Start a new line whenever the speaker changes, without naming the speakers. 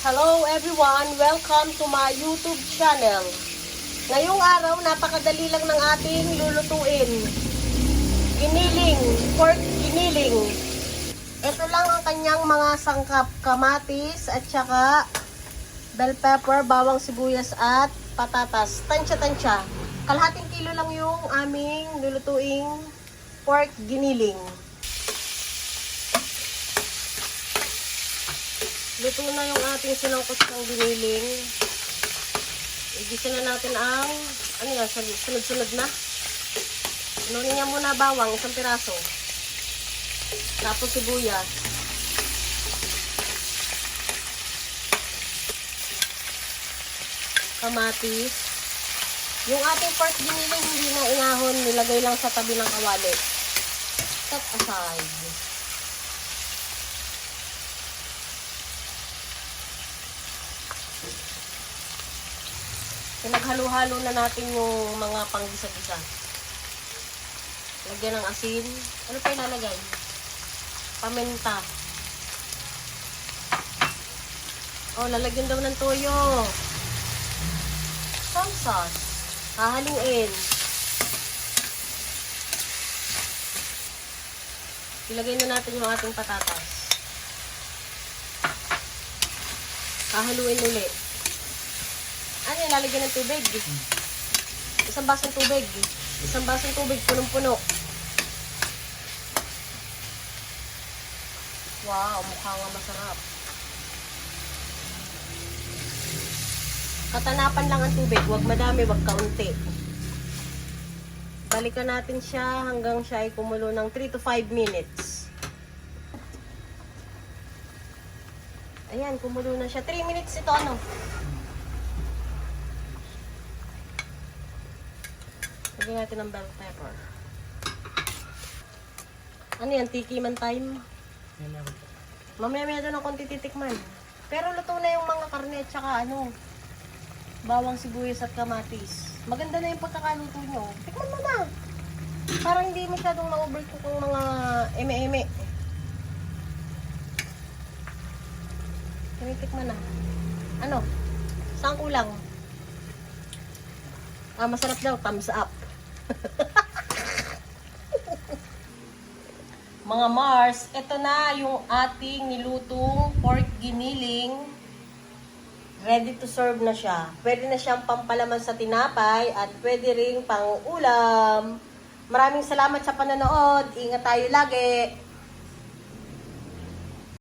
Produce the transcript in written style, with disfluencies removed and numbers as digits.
Hello everyone! Welcome to my YouTube channel. Ngayong araw, napakadali lang ng ating lulutuin. Giniling, pork giniling. Ito lang ang kanyang mga sangkap, kamatis at saka bell pepper, bawang sibuyas at patatas. Tansya-tansya. Kalahating kilo lang yung aming lulutuing pork giniling. Luto na yung ating sinangkot ng giniling. Igisa na natin ang, sunod-sunod na. Inunin niya muna bawang, isang piraso. Tapos sibuyas. Kamatis. Yung ating pork giniling hindi na inahon, nilagay lang sa tabi ng kawali. Set aside. Pinaghalo-halo na natin yung mga panggisa-gisa. Lagyan ng asin. Ano pa ilalagay? Paminta. Oh, lalagyan daw ng toyo. Salsas. Hahaluin. Ilagay na natin yung ating patatas. Hahaluin ulit. Ano yung lalagyan ng tubig? Isang basong tubig. Isang basong tubig, punong-puno. Wow, mukha nga masarap. Katanapan lang ang tubig. Huwag madami, huwag kaunti. Balikan natin siya hanggang siya ay kumulo ng 3 to 5 minutes. Ayan, kumulo na siya. 3 minutes ito, ano? Lagyan natin ng bell pepper. Ano yan? Tikiman time? Mamaya doon ng konti titikman. Pero luto na yung mga karne at saka bawang sibuyas at kamatis. Maganda na yung pagkakaluto nyo. Tikman mo na. Parang hindi masyadong ma-overcook yung mga eme-eme. Tinitikman na. Ano? Saan kulang? Masarap daw. Thumbs up. Mga Mars, ito na yung ating nilutong pork giniling. Ready to serve na siya. Pwede na siyang pampalaman sa tinapay at pwede ring pang ulam. Maraming salamat sa panonood. Ingat tayo lagi.